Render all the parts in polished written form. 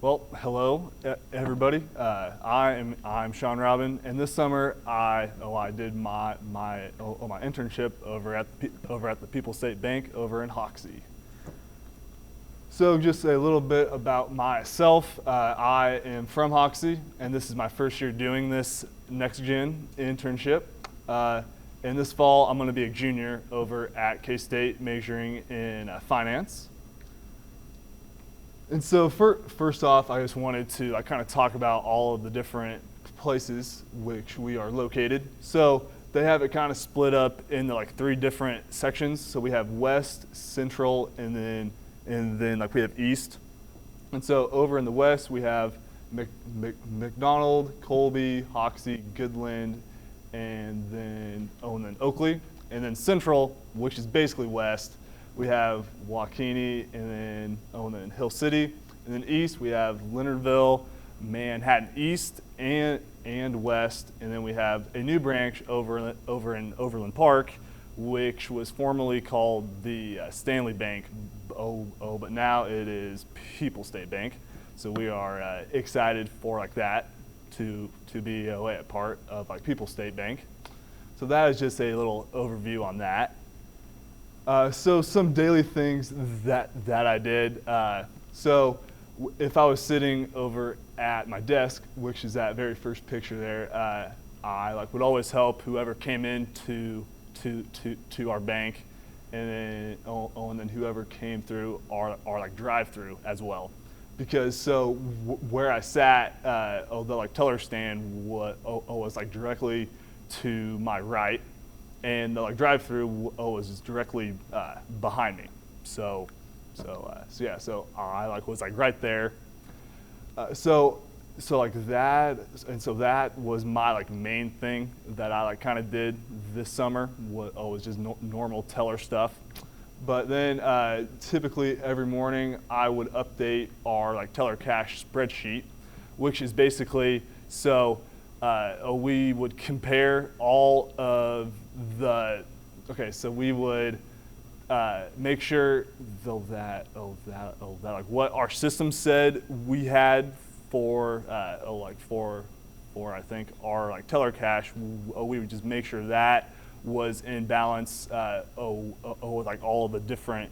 Well, hello everybody. I'm Shawn Robben, and this summer I did my internship over at the People's State Bank over in Hoxie. So just a little bit about myself. I am from Hoxie, and this is my first year doing this Nex-Gen internship. And this fall, I'm going to be a junior over at K-State majoring in finance. And so first off, I just wanted to kind of talk about all of the different places which we are located. So they have it kind of split up into like 3 different sections. So we have West, Central, and then like we have East. And so over in the West, we have McDonald, Colby, Hoxie, Goodland, and then Oakley. And then Central, which is basically West, we have Waukene, and then Hill City. And then East, we have Leonardville, Manhattan East, and West. And then we have a new branch over in Overland Park, which was formerly called the Stanley Bank. But now it is People's State Bank. So we are excited for like that to be a part of like People's State Bank. So that is just a little overview on that. So some daily things that I did. So if I was sitting over at my desk, which is that very first picture there, I would always help whoever came in to our bank, and then whoever came through our like drive-through as well. Because so where I sat, the teller stand was like directly to my right, and the drive-through was directly behind me. So I was like right there. So that, and so that was my main thing that I kind of did this summer. Was just normal teller stuff. But then typically every morning I would update our teller cash spreadsheet, which is basically we would compare all of the, so we would make sure that what our system said we had for I think our teller cash, we would just make sure that was in balance with all of the different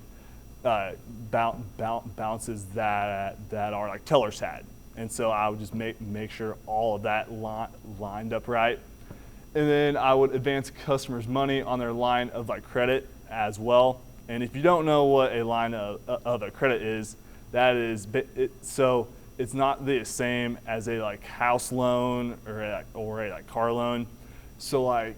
balances that our tellers had. And so I would just make sure all of that lined up right. And then I would advance customers' money on their line of credit as well. And if you don't know what a line of a credit is, that is so it's not the same as a house loan or a car loan. So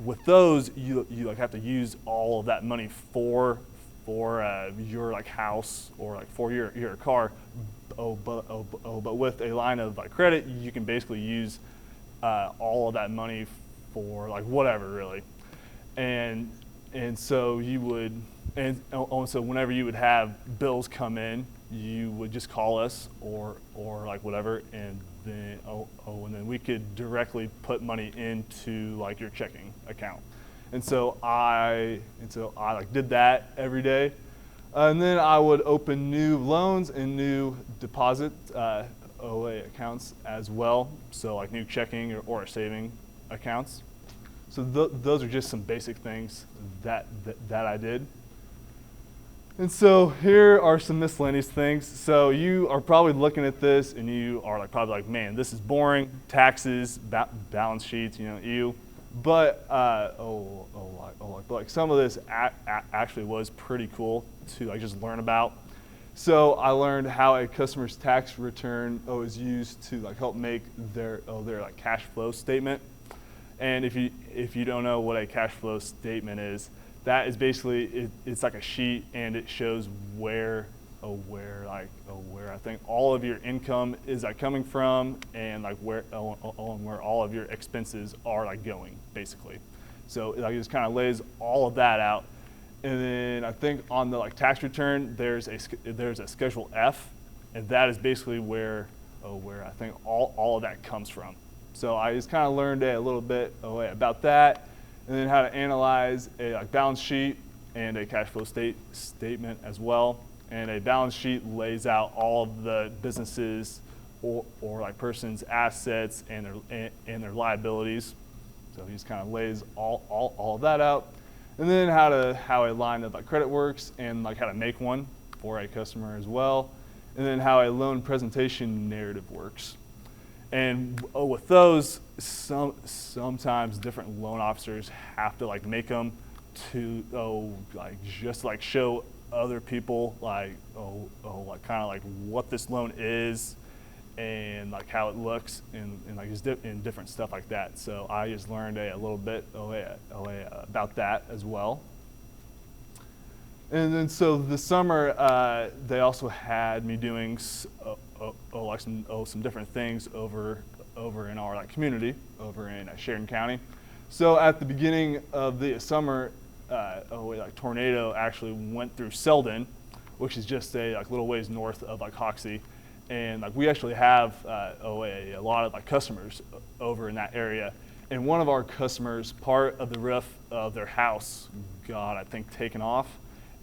with those, you have to use all of that money for your house or for your car. But with a line of credit, you can basically use all of that money for whatever really. And so you would, and so whenever you would have bills come in, you would just call us or whatever, and then we could directly put money into your checking account. And so I did that every day. And then I would open new loans and new deposit OA accounts as well. So new checking or saving accounts. So those are just some basic things that I did. And so here are some miscellaneous things. So you are probably looking at this and you are probably man, this is boring. Taxes, balance sheets, ew. But some of this actually was pretty cool to just learn about. So I learned how a customer's tax return is used to help make their cash flow statement. And if you don't know what a cash flow statement is, that is basically it's like a sheet, and it shows where I think all of your income is coming from, and where all of your expenses are going basically. So it just kind of lays all of that out. And then I think on the tax return, there's a Schedule F, and that is basically where I think all of that comes from. So I just kind of learned a little bit about that, and then how to analyze a balance sheet and a cash flow statement as well. And a balance sheet lays out all of the businesses or like person's assets and their liabilities. So he just kind of lays all of that out. And then how a line of like credit works and like how to make one for a customer as well. And then how a loan presentation narrative works. And with those, sometimes different loan officers have to like make them to just like show other people like like kind of like what this loan is and like how it looks and like in different stuff like that. So I just learned a little bit about that as well. And then so this summer they also had me doing some different things over in our like community over in Sheridan County. So at the beginning of the summer, like tornado actually went through Selden, which is just a like little ways north of like Hoxie, and like we actually have a lot of like customers over in that area. And one of our customers, part of the roof of their house got, I think, taken off,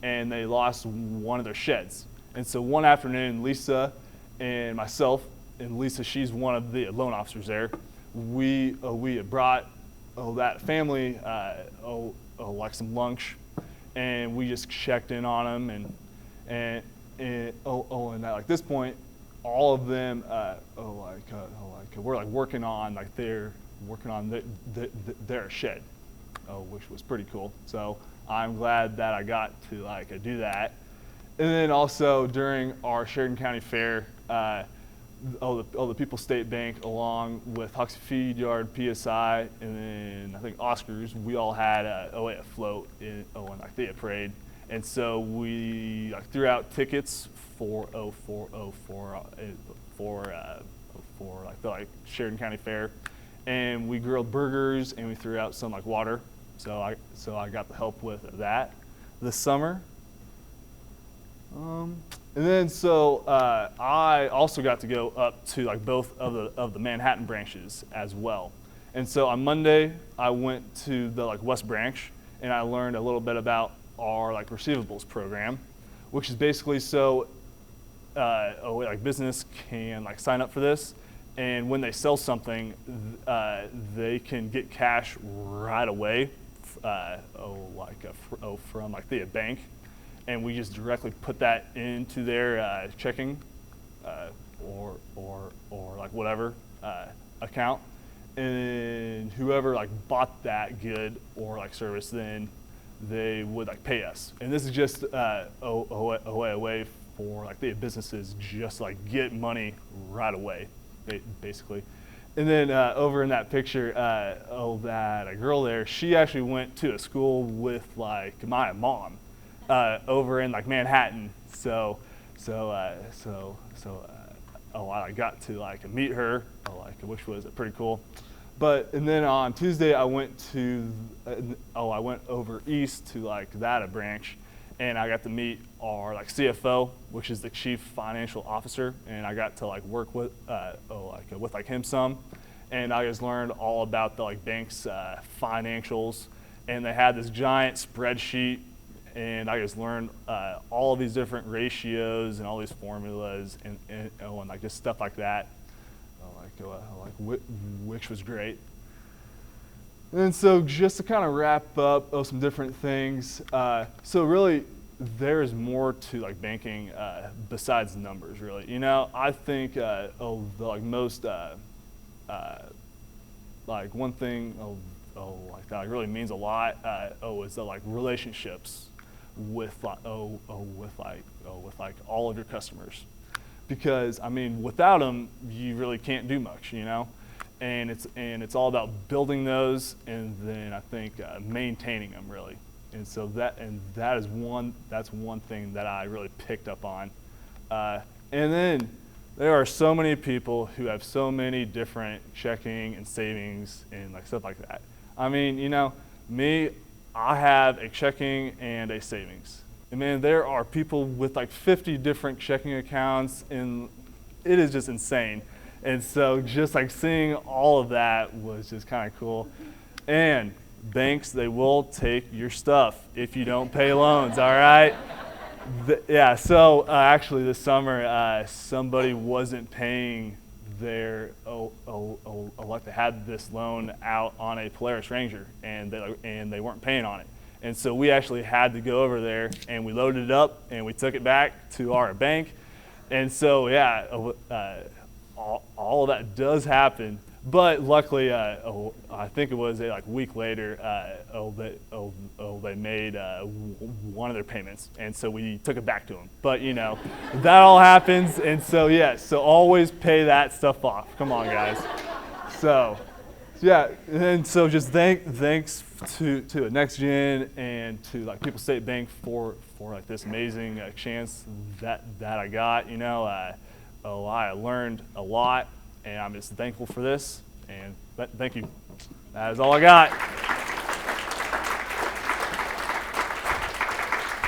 and they lost one of their sheds. And so one afternoon, Lisa and myself, and Lisa, she's one of the loan officers there, we had brought that family like some lunch, and we just checked in on them, and at this point, all of them we're like working on their shed, which was pretty cool. So I'm glad that I got to like do that. And then also during our Sheridan County Fair, the People's State Bank, along with Hoxie Feed Yard, PSI, and then I think Oscars, we all had a float in like the parade. And so we like threw out tickets for like the Sheridan County Fair, and we grilled burgers and we threw out some like water. So I got the help with that this summer. And then I also got to go up to like both of the Manhattan branches as well. And so on Monday I went to the like West Branch, and I learned a little bit about our like receivables program, which is basically like business can like sign up for this, and when they sell something, they can get cash right away, from like the bank, and we just directly put that into their checking or like whatever account, and whoever like bought that good or like service, then they would like pay us. And this is just a way for like the businesses just like get money right away, basically. And then over in that picture, that girl there, she actually went to a school with like my mom over in like Manhattan. So I got to like meet her, which was pretty cool. And then on Tuesday I went over east to like that branch, and I got to meet our like CFO, which is the Chief Financial Officer, and I got to like work with him some, and I just learned all about the like bank's financials, and they had this giant spreadsheet, and I just learned all of these different ratios and all these formulas and like just stuff like that. Which was great. And so just to kind of wrap up some different things, so really there is more to like banking besides numbers, really. You know, I think the like most like one thing like that like really means a lot is the like relationships with all of your customers. Because I mean, without them, you really can't do much, you know, and it's all about building those, and then I think maintaining them really. And so that's one thing that I really picked up on. And then there are so many people who have so many different checking and savings and like stuff like that. I mean, you know, me, I have a checking and a savings. And man, there are people with like 50 different checking accounts, and it is just insane. And so just like seeing all of that was just kind of cool. And banks, they will take your stuff if you don't pay loans, all right? Yeah, so actually this summer, somebody wasn't paying their, like they had this loan out on a Polaris Ranger, and they weren't paying on it. And so we actually had to go over there, and we loaded it up, and we took it back to our bank. And so, yeah, all of that does happen. But luckily, I think it was a week later, they made one of their payments, and so we took it back to them. But that all happens, and so yeah, so always pay that stuff off. Come on, guys. So yeah, and so just thanks to Nex-Gen and to People State Bank for this amazing chance that I got. I learned a lot, and I'm just thankful for this. And thank you. That is all I got.